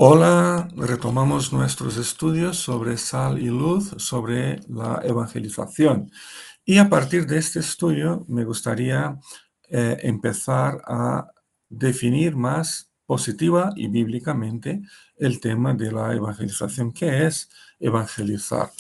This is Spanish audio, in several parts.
Hola, retomamos nuestros estudios sobre sal y luz, sobre la evangelización. Y a partir de este estudio me gustaría empezar a definir más positiva y bíblicamente el tema de la evangelización. ¿Qué es evangelizar?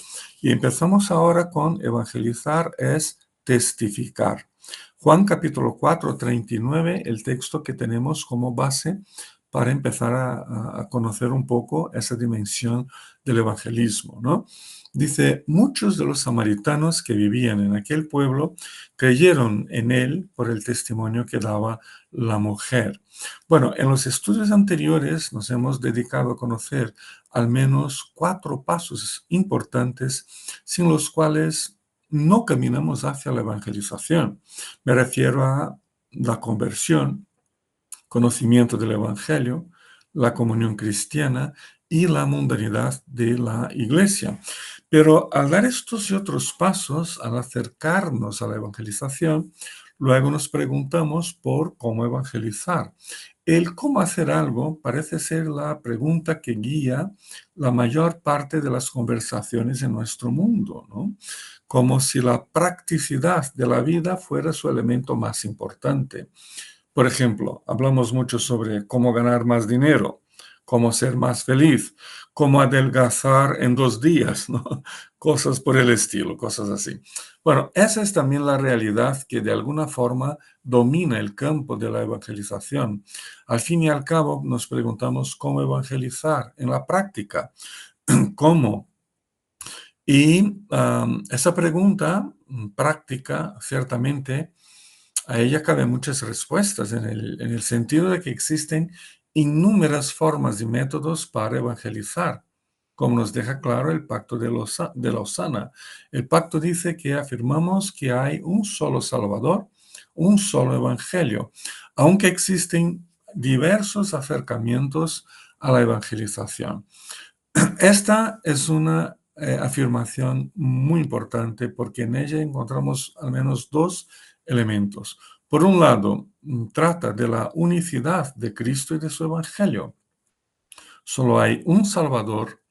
Y empezamos ahora con evangelizar es testificar. Juan capítulo 4, 39, el texto que tenemos como base para empezar a conocer un poco esa dimensión del evangelismo, ¿no? Dice, muchos de los samaritanos que vivían en aquel pueblo creyeron en él por el testimonio que daba la mujer. Bueno, en los estudios anteriores nos hemos dedicado a conocer al menos 4 pasos importantes sin los cuales no caminamos hacia la evangelización. Me refiero a la conversión, conocimiento del Evangelio, la comunión cristiana y la mundanidad de la iglesia. Pero al dar estos y otros pasos, al acercarnos a la evangelización, luego nos preguntamos por cómo evangelizar. El cómo hacer algo parece ser la pregunta que guía la mayor parte de las conversaciones en nuestro mundo, ¿no? Como si la practicidad de la vida fuera su elemento más importante. Por ejemplo, hablamos mucho sobre cómo ganar más dinero, cómo ser más feliz, cómo adelgazar en 2 días, ¿no? Cosas por el estilo, cosas así. Bueno, esa es también la realidad que de alguna forma domina el campo de la evangelización. Al fin y al cabo, nos preguntamos cómo evangelizar en la práctica, cómo. Y esa pregunta práctica, ciertamente, a ella caben muchas respuestas en el sentido de que existen innúmeras formas y métodos para evangelizar, como nos deja claro el pacto de Lausana. El pacto dice que afirmamos que hay un solo Salvador, un solo Evangelio, aunque existen diversos acercamientos a la evangelización. Esta es una afirmación muy importante porque en ella encontramos al menos 2 elementos. Por un lado, trata de la unicidad de Cristo y de su Evangelio. Solo hay un Salvador,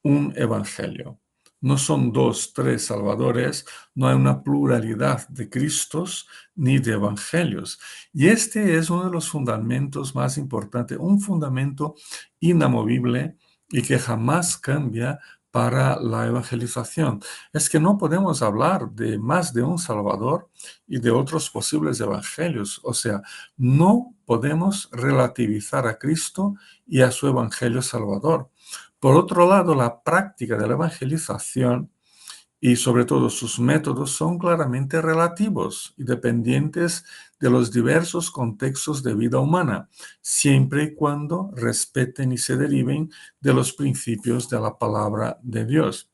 un Evangelio. No son 2, 3 salvadores, no hay una pluralidad de Cristos ni de Evangelios. Y este es uno de los fundamentos más importantes, un fundamento inamovible y que jamás cambia para la evangelización. Es que no podemos hablar de más de un Salvador y de otros posibles evangelios. O sea, no podemos relativizar a Cristo y a su Evangelio Salvador. Por otro lado, la práctica de la evangelización y sobre todo sus métodos son claramente relativos y dependientes de los diversos contextos de vida humana, siempre y cuando respeten y se deriven de los principios de la palabra de Dios.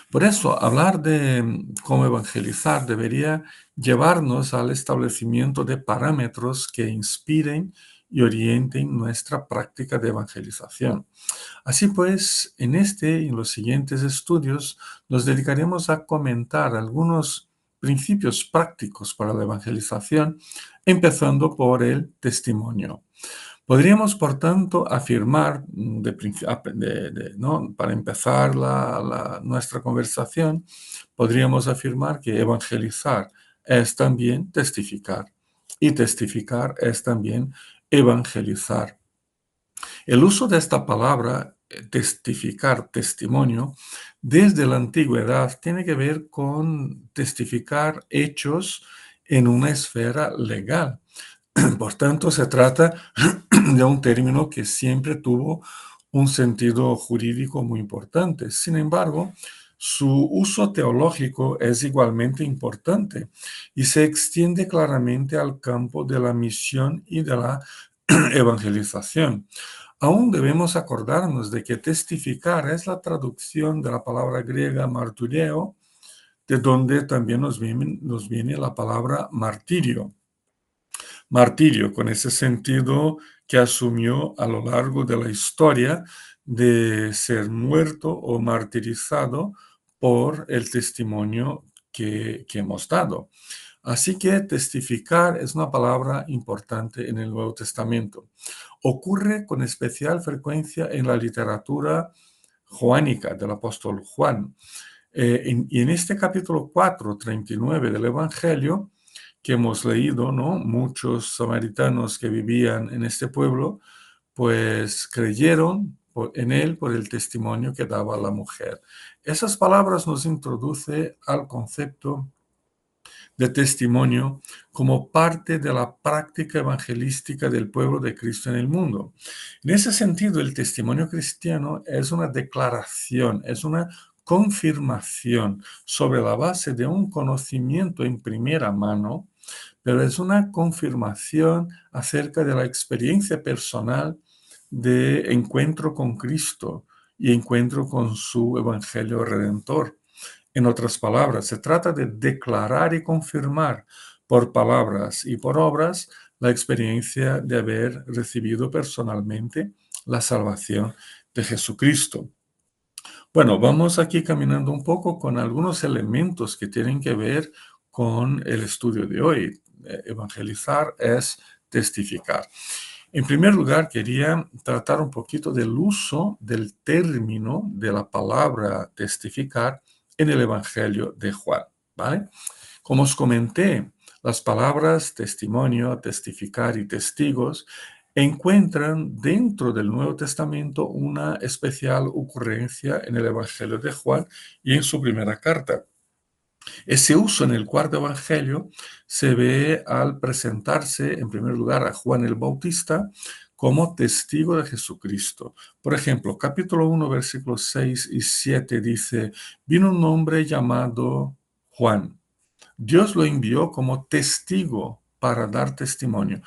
Por eso, hablar de cómo evangelizar debería llevarnos al establecimiento de parámetros que inspiren y orienten nuestra práctica de evangelización. Así pues, en este y en los siguientes estudios nos dedicaremos a comentar algunos principios prácticos para la evangelización, empezando por el testimonio. Podríamos, por tanto, afirmar, ¿no? Para empezar nuestra conversación, podríamos afirmar que evangelizar es también testificar y testificar es también evangelizar. El uso de esta palabra, testificar, testimonio, desde la antigüedad tiene que ver con testificar hechos en una esfera legal. Por tanto, se trata de un término que siempre tuvo un sentido jurídico muy importante. Sin embargo, su uso teológico es igualmente importante y se extiende claramente al campo de la misión y de la evangelización. Aún debemos acordarnos de que testificar es la traducción de la palabra griega martureo, de donde también nos viene la palabra martirio. Martirio, con ese sentido que asumió a lo largo de la historia de ser muerto o martirizado por el testimonio que hemos dado. Así que testificar es una palabra importante en el Nuevo Testamento. ocurre con especial frecuencia en la literatura joánica del apóstol Juan. Y en este capítulo 4, 39 del Evangelio, que hemos leído, ¿no? Muchos samaritanos que vivían en este pueblo, pues creyeron en él por el testimonio que daba la mujer. Esas palabras nos introducen al concepto de testimonio como parte de la práctica evangelística del pueblo de Cristo en el mundo. En ese sentido, el testimonio cristiano es una declaración, es una confirmación sobre la base de un conocimiento en primera mano, pero es una confirmación acerca de la experiencia personal de encuentro con Cristo y encuentro con su evangelio redentor. En otras palabras, se trata de declarar y confirmar por palabras y por obras la experiencia de haber recibido personalmente la salvación de Jesucristo. Bueno, vamos aquí caminando un poco con algunos elementos que tienen que ver con el estudio de hoy. Evangelizar es testificar. En primer lugar, quería tratar un poquito del uso del término de la palabra testificar en el Evangelio de Juan, ¿vale? Como os comenté, las palabras testimonio, testificar y testigos encuentran dentro del Nuevo Testamento una especial ocurrencia en el Evangelio de Juan y en su primera carta. Ese uso en el cuarto evangelio se ve al presentarse, en primer lugar, a Juan el Bautista como testigo de Jesucristo. Por ejemplo, capítulo 1, versículos 6 y 7 dice, vino un hombre llamado Juan. Dios lo envió como testigo para dar testimonio.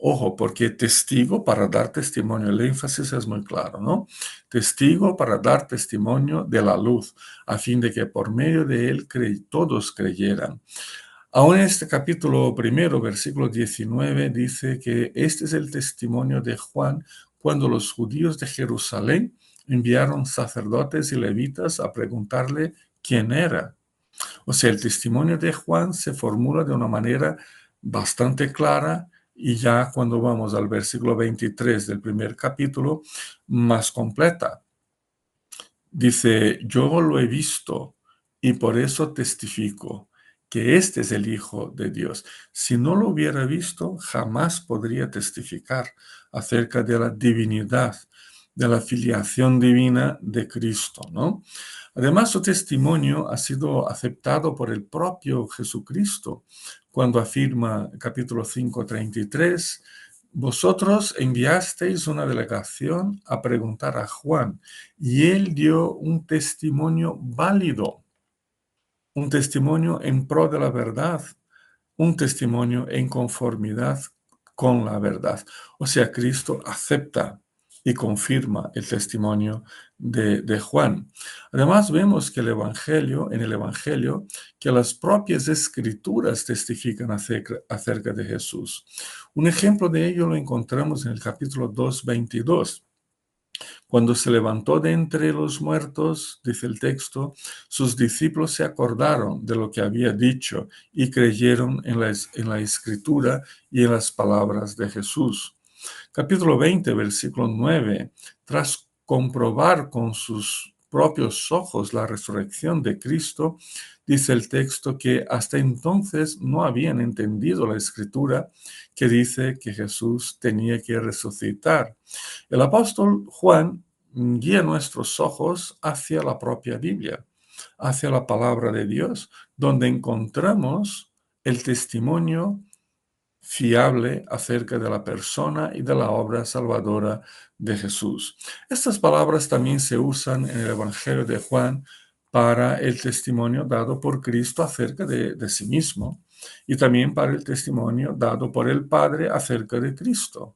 Ojo, porque testigo para dar testimonio, el énfasis es muy claro, ¿no? Testigo para dar testimonio de la luz, a fin de que por medio de él todos creyeran. Aún en este capítulo primero, versículo 19, dice que este es el testimonio de Juan cuando los judíos de Jerusalén enviaron sacerdotes y levitas a preguntarle quién era. O sea, el testimonio de Juan se formula de una manera bastante clara y ya cuando vamos al versículo 23 del primer capítulo, más completa. Dice, yo lo he visto y por eso testifico que este es el Hijo de Dios. Si no lo hubiera visto, jamás podría testificar acerca de la divinidad, de la filiación divina de Cristo, ¿no? Además, su testimonio ha sido aceptado por el propio Jesucristo cuando afirma, capítulo 5, 33, vosotros enviasteis una delegación a preguntar a Juan y él dio un testimonio válido, un testimonio en pro de la verdad, un testimonio en conformidad con la verdad. O sea, Cristo acepta y confirma el testimonio de Juan. Además, vemos que en el Evangelio, que las propias escrituras testifican acerca de Jesús. Un ejemplo de ello lo encontramos en el capítulo 2, 22. Cuando se levantó de entre los muertos, dice el texto, sus discípulos se acordaron de lo que había dicho y creyeron en la escritura y en las palabras de Jesús. Capítulo 20, versículo 9. Tras comprobar con sus propios ojos la resurrección de Cristo, dice el texto que hasta entonces no habían entendido la escritura que dice que Jesús tenía que resucitar. El apóstol Juan guía nuestros ojos hacia la propia Biblia, hacia la palabra de Dios, donde encontramos el testimonio fiable acerca de la persona y de la obra salvadora de Jesús. Estas palabras también se usan en el Evangelio de Juan para el testimonio dado por Cristo acerca de sí mismo y también para el testimonio dado por el Padre acerca de Cristo.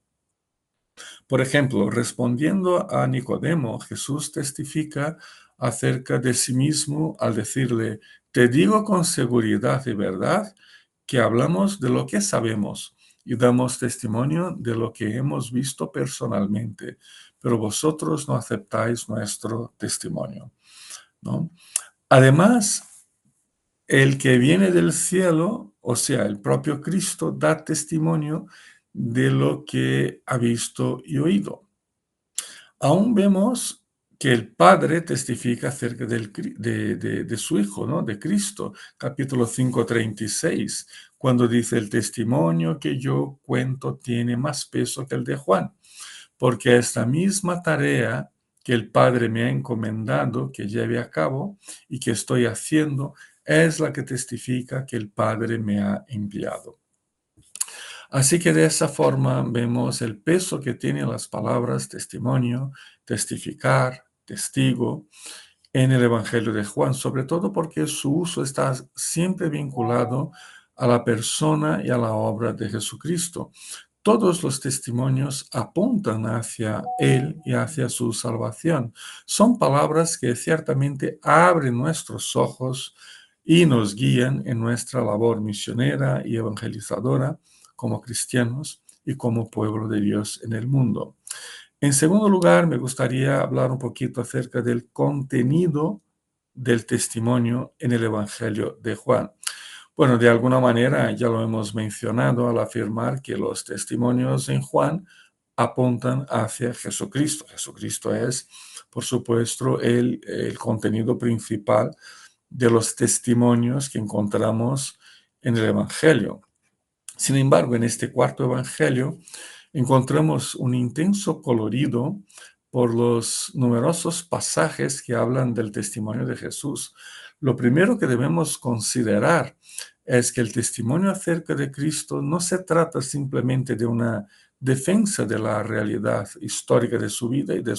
Por ejemplo, respondiendo a Nicodemo, Jesús testifica acerca de sí mismo al decirle, te digo con seguridad y verdad que hablamos de lo que sabemos y damos testimonio de lo que hemos visto personalmente, pero vosotros no aceptáis nuestro testimonio, ¿no? Además, el que viene del cielo, o sea, el propio Cristo, da testimonio de lo que ha visto y oído. Aún vemos que el Padre testifica acerca de su Hijo, ¿no? De Cristo, capítulo 5:36, cuando dice: el testimonio que yo cuento tiene más peso que el de Juan, porque esta misma tarea que el Padre me ha encomendado que lleve a cabo y que estoy haciendo, es la que testifica que el Padre me ha enviado. Así que de esa forma vemos el peso que tienen las palabras testimonio, testificar, testigo en el Evangelio de Juan, sobre todo porque su uso está siempre vinculado a la persona y a la obra de Jesucristo. Todos los testimonios apuntan hacia Él y hacia su salvación. Son palabras que ciertamente abren nuestros ojos y nos guían en nuestra labor misionera y evangelizadora como cristianos y como pueblo de Dios en el mundo. En segundo lugar, me gustaría hablar un poquito acerca del contenido del testimonio en el Evangelio de Juan. Bueno, de alguna manera ya lo hemos mencionado al afirmar que los testimonios en Juan apuntan hacia Jesucristo. Jesucristo es, por supuesto, el contenido principal de los testimonios que encontramos en el Evangelio. Sin embargo, en este cuarto Evangelio encontramos un intenso colorido por los numerosos pasajes que hablan del testimonio de Jesús. Lo primero que debemos considerar es que el testimonio acerca de Cristo no se trata simplemente de una defensa de la realidad histórica de su vida y de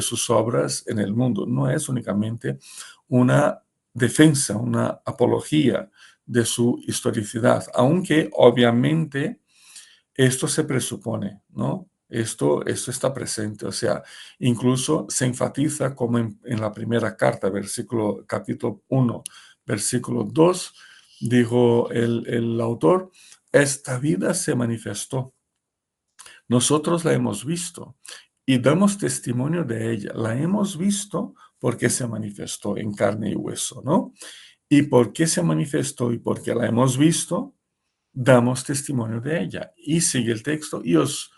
sus obras en el mundo. No es únicamente una defensa, una apología de su historicidad, aunque obviamente esto se presupone, ¿no? Esto está presente, o sea, incluso se enfatiza como en la primera carta, capítulo 1, versículo 2, dijo el autor: esta vida se manifestó, nosotros la hemos visto y damos testimonio de ella, la hemos visto porque se manifestó en carne y hueso, ¿no? ¿Y por qué se manifestó y por qué la hemos visto? Damos testimonio de ella. Y sigue el texto: y os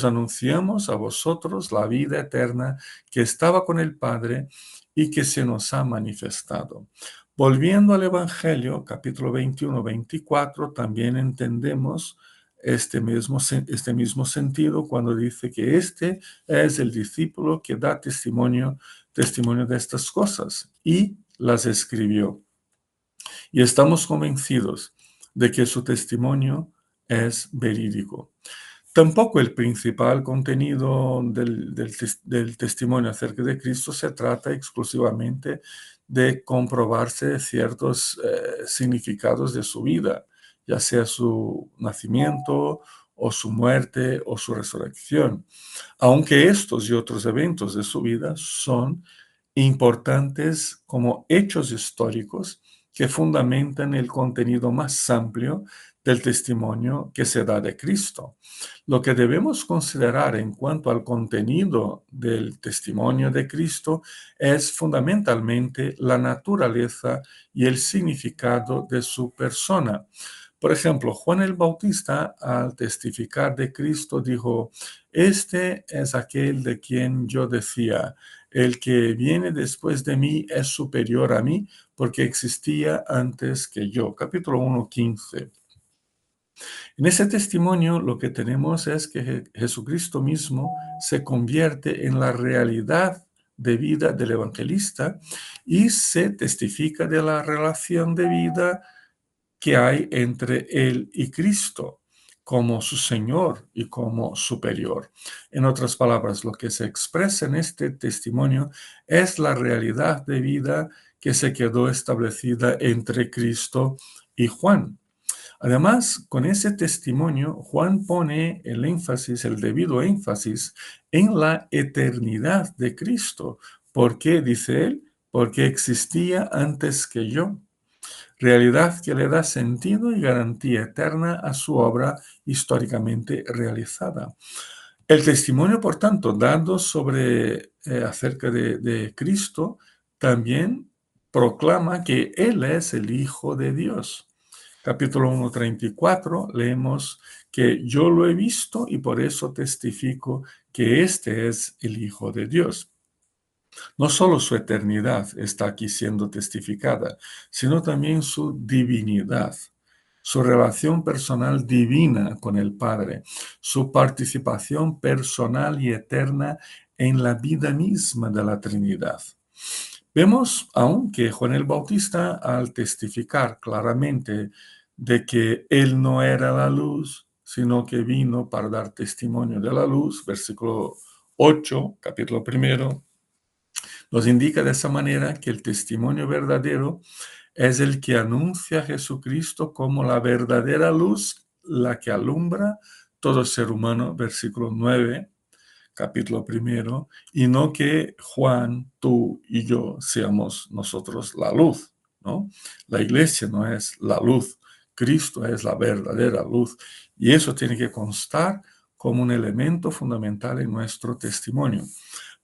anunciamos a vosotros la vida eterna que estaba con el Padre y que se nos ha manifestado. Volviendo al Evangelio, capítulo 21-24, también entendemos este mismo sentido cuando dice que este es el discípulo que da testimonio de estas cosas y las escribió. Y estamos convencidos de que su testimonio es verídico. Tampoco el principal contenido del testimonio acerca de Cristo se trata exclusivamente de comprobarse ciertos significados de su vida, ya sea su nacimiento o su muerte o su resurrección, aunque estos y otros eventos de su vida son importantes como hechos históricos que fundamentan el contenido más amplio del testimonio que se da de Cristo. Lo que debemos considerar en cuanto al contenido del testimonio de Cristo es fundamentalmente la naturaleza y el significado de su persona. Por ejemplo, Juan el Bautista, al testificar de Cristo, dijo: este es aquel de quien yo decía, el que viene después de mí es superior a mí, porque existía antes que yo. Capítulo 1:15. En ese testimonio lo que tenemos es que Jesucristo mismo se convierte en la realidad de vida del evangelista y se testifica de la relación de vida que hay entre él y Cristo como su Señor y como superior. En otras palabras, lo que se expresa en este testimonio es la realidad de vida que se quedó establecida entre Cristo y Juan. Además, con ese testimonio, Juan pone el debido énfasis en la eternidad de Cristo. ¿Por qué? Dice él: porque existía antes que yo. Realidad que le da sentido y garantía eterna a su obra históricamente realizada. El testimonio, por tanto, dado acerca de Cristo, también proclama que Él es el Hijo de Dios. capítulo 1:34, leemos que yo lo he visto y por eso testifico que este es el Hijo de Dios. No solo su eternidad está aquí siendo testificada, sino también su divinidad, su relación personal divina con el Padre, su participación personal y eterna en la vida misma de la Trinidad. Vemos aún que Juan el Bautista, al testificar claramente de que él no era la luz, sino que vino para dar testimonio de la luz, versículo 8, capítulo 1, nos indica de esa manera que el testimonio verdadero es el que anuncia a Jesucristo como la verdadera luz, la que alumbra todo ser humano, versículo 9, capítulo 1, y no que Juan, tú y yo seamos nosotros la luz, ¿no? La iglesia no es la luz, Cristo es la verdadera luz, y eso tiene que constar como un elemento fundamental en nuestro testimonio.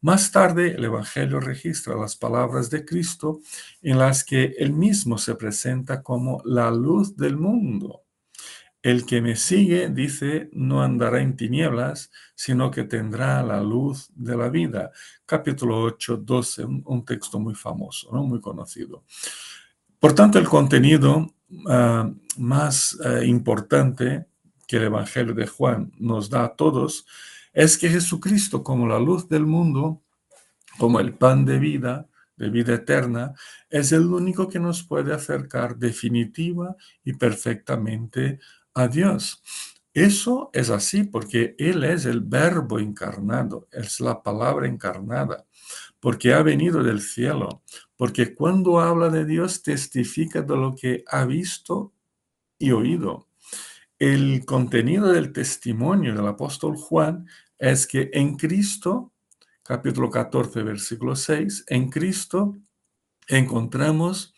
Más tarde, el Evangelio registra las palabras de Cristo en las que él mismo se presenta como la luz del mundo. El que me sigue, dice, no andará en tinieblas, sino que tendrá la luz de la vida. Capítulo 8, 12, un texto muy famoso, ¿no? Muy conocido. Por tanto, el contenido más importante que el Evangelio de Juan nos da a todos es que Jesucristo, como la luz del mundo, como el pan de vida eterna, es el único que nos puede acercar definitiva y perfectamente a Dios. Eso es así porque Él es el Verbo encarnado, es la palabra encarnada, porque ha venido del cielo, porque cuando habla de Dios testifica de lo que ha visto y oído. El contenido del testimonio del apóstol Juan es que en Cristo, capítulo 14, versículo 6, en Cristo encontramos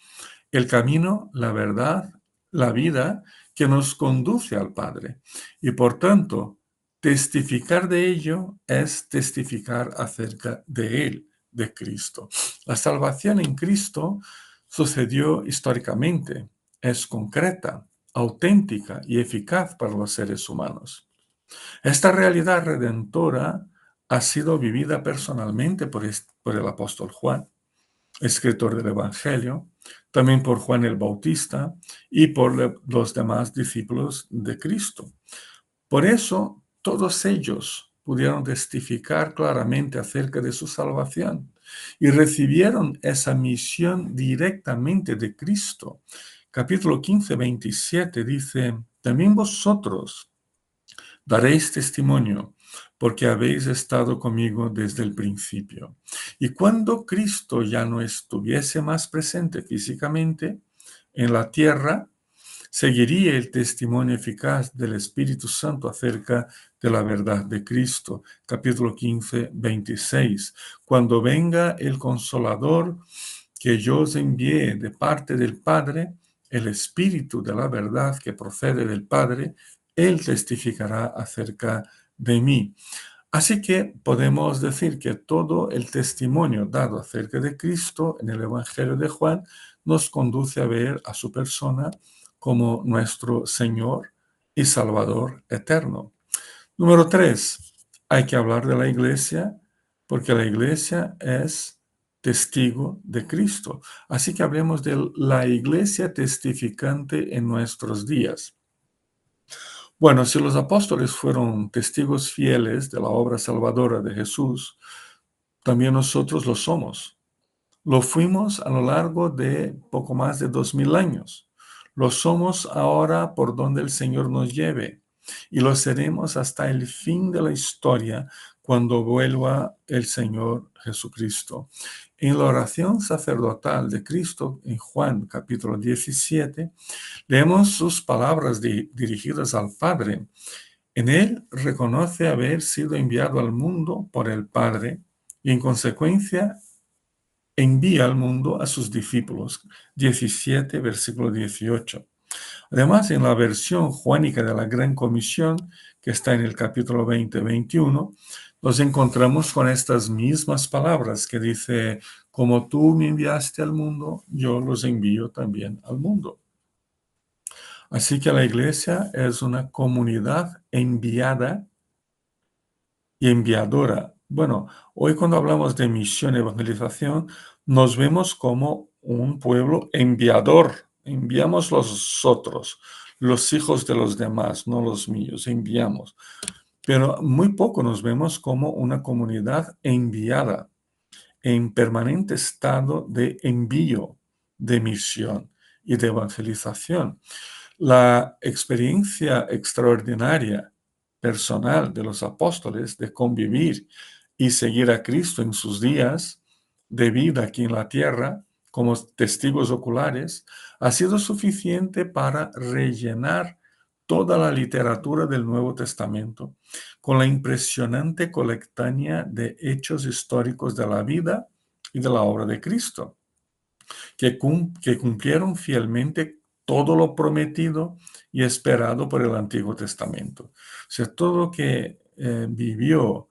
el camino, la verdad, la vida que nos conduce al Padre. Y por tanto, testificar de ello es testificar acerca de Él, de Cristo. La salvación en Cristo sucedió históricamente, es concreta, auténtica y eficaz para los seres humanos. Esta realidad redentora ha sido vivida personalmente por el apóstol Juan, escritor del Evangelio, también por Juan el Bautista y por los demás discípulos de Cristo. Por eso, todos ellos pudieron testificar claramente acerca de su salvación y recibieron esa misión directamente de Cristo. Capítulo 15, 27 dice, también vosotros daréis testimonio, porque habéis estado conmigo desde el principio. Y cuando Cristo ya no estuviese más presente físicamente en la tierra, seguiría el testimonio eficaz del Espíritu Santo acerca de la verdad de Cristo. Capítulo 15, 26. Cuando venga el Consolador que yo os envié de parte del Padre, el Espíritu de la verdad que procede del Padre, Él testificará acerca de mí. Así que podemos decir que todo el testimonio dado acerca de Cristo en el Evangelio de Juan nos conduce a ver a su persona como nuestro Señor y Salvador eterno. Número 3, hay que hablar de la iglesia porque la iglesia es testigo de Cristo. Así que hablemos de la iglesia testificante en nuestros días. Bueno, si los apóstoles fueron testigos fieles de la obra salvadora de Jesús, también nosotros lo somos. Lo fuimos a lo largo de poco más de 2000 años. Lo somos ahora por donde el Señor nos lleve. Y lo seremos hasta el fin de la historia cuando vuelva el Señor Jesucristo. En la oración sacerdotal de Cristo, en Juan capítulo 17, leemos sus palabras dirigidas al Padre. En él reconoce haber sido enviado al mundo por el Padre y en consecuencia envía al mundo a sus discípulos. 17, versículo 18. Además, en la versión juánica de la Gran Comisión, que está en el capítulo 20, 21, nos encontramos con estas mismas palabras que dice, como tú me enviaste al mundo, yo los envío también al mundo. Así que la iglesia es una comunidad enviada y enviadora. Bueno, hoy cuando hablamos de misión y evangelización, nos vemos como un pueblo enviador. Enviamos los otros, los hijos de los demás, no los míos, enviamos. Pero muy poco nos vemos como una comunidad enviada, en permanente estado de envío, de misión y de evangelización. La experiencia extraordinaria personal de los apóstoles de convivir y seguir a Cristo en sus días de vida aquí en la tierra como testigos oculares ha sido suficiente para rellenar toda la literatura del Nuevo Testamento con la impresionante colectánea de hechos históricos de la vida y de la obra de Cristo que cumplieron fielmente todo lo prometido y esperado por el Antiguo Testamento. O sea, todo lo que vivió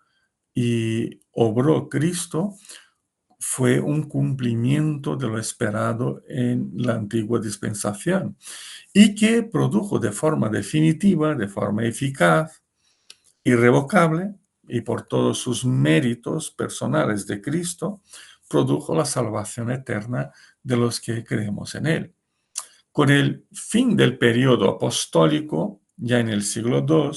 y obró Cristo fue un cumplimiento de lo esperado en la antigua dispensación y que produjo de forma definitiva, de forma eficaz, irrevocable y por todos sus méritos personales de Cristo, produjo la salvación eterna de los que creemos en Él. Con el fin del periodo apostólico, ya en el siglo II,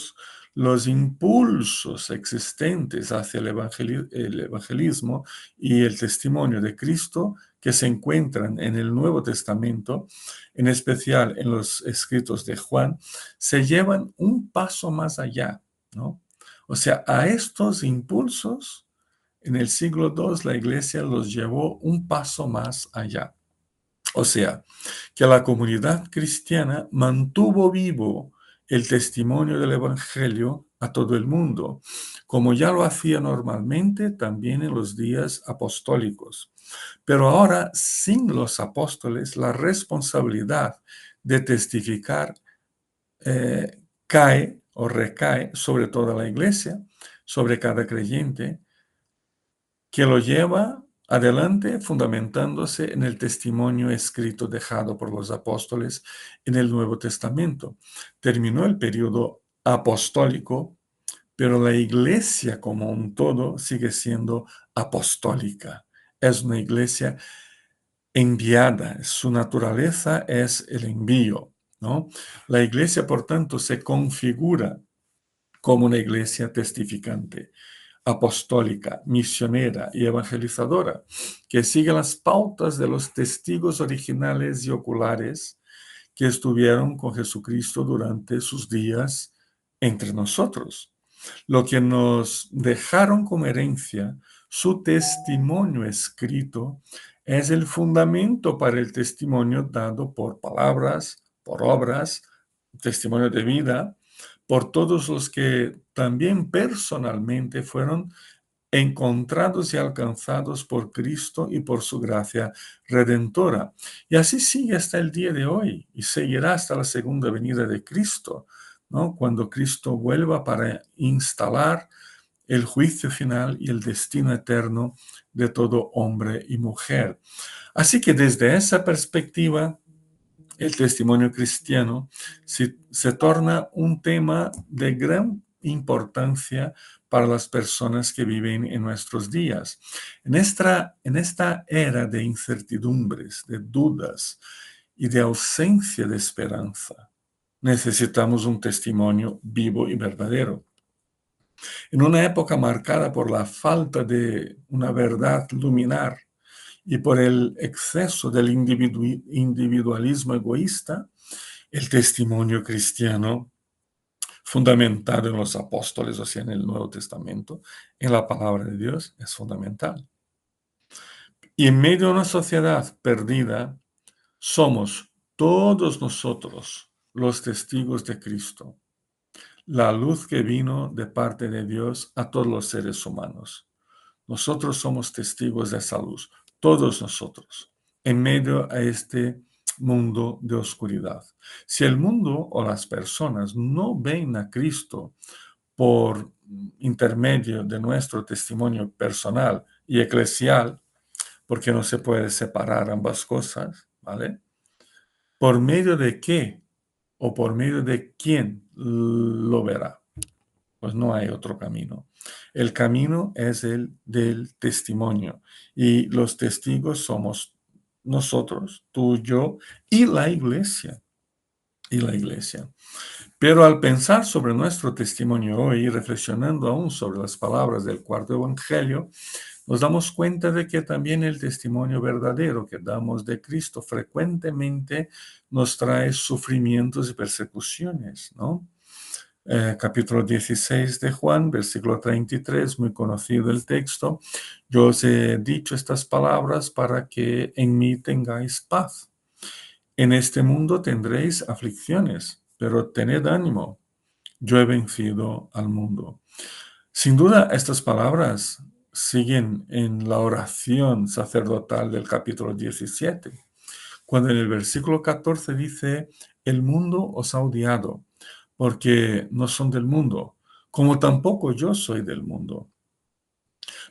los impulsos existentes hacia el evangelismo y el testimonio de Cristo que se encuentran en el Nuevo Testamento, en especial en los escritos de Juan, se llevan un paso más allá, ¿no? O sea, a estos impulsos, en el siglo II la Iglesia los llevó un paso más allá. O sea, que la comunidad cristiana mantuvo vivo el testimonio del Evangelio a todo el mundo, como ya lo hacía normalmente también en los días apostólicos. Pero ahora, sin los apóstoles, la responsabilidad de testificar cae o recae sobre toda la iglesia, sobre cada creyente, que lo lleva adelante fundamentándose en el testimonio escrito dejado por los apóstoles en el Nuevo Testamento. Terminó el periodo apostólico, pero la iglesia como un todo sigue siendo apostólica. Es una iglesia enviada, su naturaleza es el envío, ¿no? La iglesia, por tanto, se configura como una iglesia testificante, apostólica, misionera y evangelizadora, que sigue las pautas de los testigos originales y oculares que estuvieron con Jesucristo durante sus días entre nosotros. Lo que nos dejaron como herencia, su testimonio escrito, es el fundamento para el testimonio dado por palabras, por obras, testimonio de vida, por todos los que también personalmente fueron encontrados y alcanzados por Cristo y por su gracia redentora. Y así sigue hasta el día de hoy y seguirá hasta la segunda venida de Cristo, ¿no? Cuando Cristo vuelva para instalar el juicio final y el destino eterno de todo hombre y mujer. Así que desde esa perspectiva, el testimonio cristiano se torna un tema de gran importancia para las personas que viven en nuestros días. En esta era de incertidumbres, de dudas y de ausencia de esperanza, necesitamos un testimonio vivo y verdadero. En una época marcada por la falta de una verdad luminar y por el exceso del individualismo egoísta, el testimonio cristiano, fundamentado en los apóstoles, o sea, en el Nuevo Testamento, en la palabra de Dios, es fundamental. Y en medio de una sociedad perdida, somos todos nosotros los testigos de Cristo, la luz que vino de parte de Dios a todos los seres humanos. Nosotros somos testigos de esa luz, todos nosotros, en medio a este mundo de oscuridad. Si el mundo o las personas no ven a Cristo por intermedio de nuestro testimonio personal y eclesial, porque no se puede separar ambas cosas, ¿vale? ¿Por medio de qué o por medio de quién lo verá? Pues no hay otro camino. El camino es el del testimonio y los testigos somos nosotros, tú, yo y la iglesia. Y la iglesia. Pero al pensar sobre nuestro testimonio hoy y reflexionando aún sobre las palabras del cuarto evangelio, nos damos cuenta de que también el testimonio verdadero que damos de Cristo frecuentemente nos trae sufrimientos y persecuciones, ¿no? Capítulo 16 de Juan, versículo 33, muy conocido el texto. Yo os he dicho estas palabras para que en mí tengáis paz. En este mundo tendréis aflicciones, pero tened ánimo. Yo he vencido al mundo. Sin duda, estas palabras siguen en la oración sacerdotal del capítulo 17, cuando en el versículo 14 dice, el mundo os ha odiado, porque no son del mundo, como tampoco yo soy del mundo.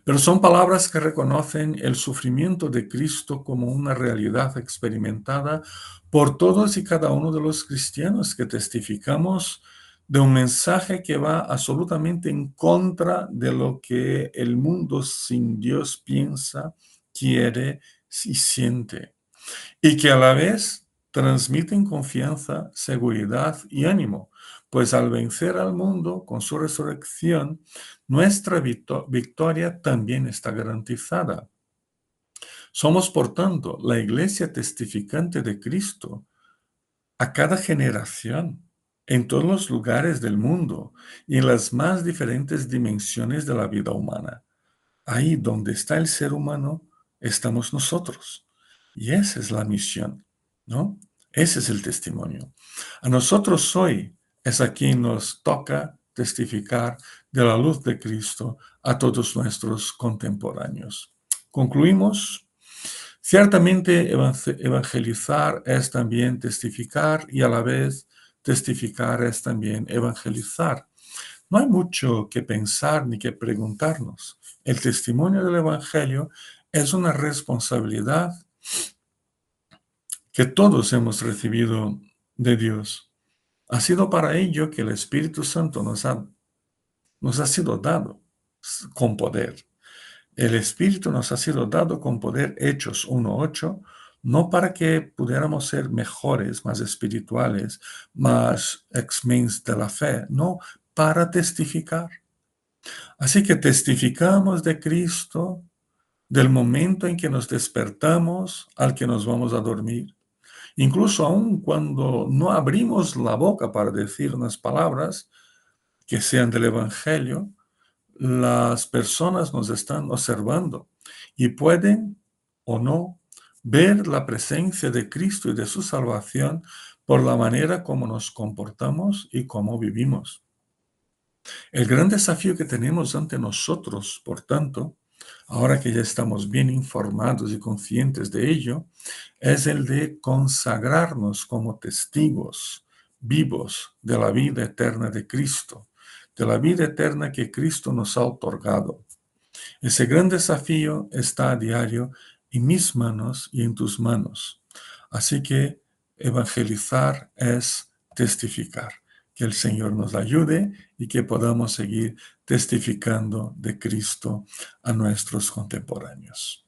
Pero son palabras que reconocen el sufrimiento de Cristo como una realidad experimentada por todos y cada uno de los cristianos que testificamos de un mensaje que va absolutamente en contra de lo que el mundo sin Dios piensa, quiere y siente, y que a la vez transmiten confianza, seguridad y ánimo, pues al vencer al mundo con su resurrección, nuestra victoria también está garantizada. Somos, por tanto, la iglesia testificante de Cristo a cada generación, en todos los lugares del mundo y en las más diferentes dimensiones de la vida humana. Ahí donde está el ser humano, estamos nosotros. Y esa es la misión, ¿no? Ese es el testimonio. A nosotros hoy es a quien nos toca testificar de la luz de Cristo a todos nuestros contemporáneos. Concluimos. Ciertamente evangelizar es también testificar y a la vez testificar es también evangelizar. No hay mucho que pensar ni que preguntarnos. El testimonio del Evangelio es una responsabilidad que todos hemos recibido de Dios. Ha sido para ello que el Espíritu Santo nos ha sido dado con poder. El Espíritu nos ha sido dado con poder, Hechos 1:8, no para que pudiéramos ser mejores, más espirituales, más ex-mens de la fe, no, para testificar. Así que testificamos de Cristo del momento en que nos despertamos al que nos vamos a dormir. Incluso aun cuando no abrimos la boca para decir unas palabras que sean del Evangelio, las personas nos están observando y pueden o no ver la presencia de Cristo y de su salvación por la manera como nos comportamos y cómo vivimos. El gran desafío que tenemos ante nosotros, por tanto, ahora que ya estamos bien informados y conscientes de ello, es el de consagrarnos como testigos vivos de la vida eterna de Cristo, de la vida eterna que Cristo nos ha otorgado. Ese gran desafío está a diario en mis manos y en tus manos. Así que evangelizar es testificar. Que el Señor nos ayude y que podamos seguir testificando de Cristo a nuestros contemporáneos.